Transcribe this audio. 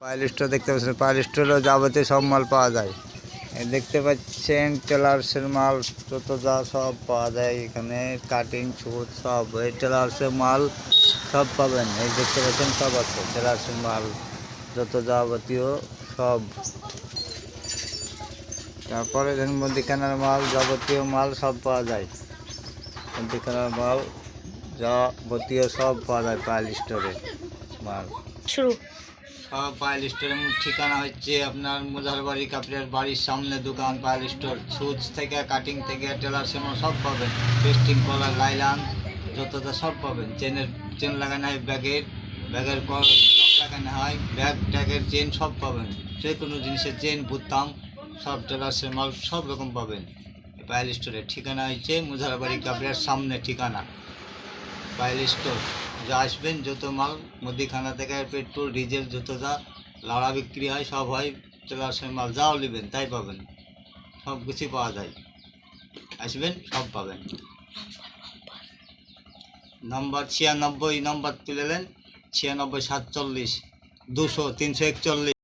Pile store দেখতে পাচ্ছেন, pile স্টোরে যাবতীয় সব মাল পাওয়া যায়। দেখতে পাচ্ছেন টেলার্সের মাল যত যা সব পাওয়া যায় এখানে, কাটিং ছুট সব এই টেলার্সের মাল সব পাবেন। এই দেখতে পাচ্ছেন সব আছে টেলার্সের মাল যত যাবতীয় সব। তারপরে দেখুন মুদিখানার মাল যাবতীয় মাল সব পাওয়া যায়। মুদিখানার মাল যাবতীয় সব পাওয়া যায় পাইল স্টোরে মাল শুরু। সব পাইল স্টোরের ঠিকানা হচ্ছে আপনার মুজারবাড়ি কাপড়ের বাড়ির সামনে দোকান পাইল স্টোর। সুচ থেকে কাটিং থেকে টেলার সেমন সব পাবেন, পেস্টিং কলার লাইলান যতটা সব পাবেন। চেন লাগানো হয় ব্যাগের লক লাগানো হয়, ব্যাগ ট্যাগের চেন সব পাবেন। যে কোনো জিনিসের চেন বুতাম সব টেলার্সের মাল সব রকম পাবেন পাইল স্টোরের ঠিকানা হচ্ছে মুজারবাড়ি কাপড়ের সামনে ঠিকানা পাইল স্টোর। যা আসবেন যত মাল মুদিখানা থেকে পেট্রোল ডিজেল যত যা লাড়া বিক্রি হয় সব হয় টেলার্সের মাল। যাও নেবেন তাই পাবেন, সব কিছু পাওয়া যায়। আসবেন সব পাবেন। নম্বর 96 নম্বর তুলে নেন, 96 47 200 341।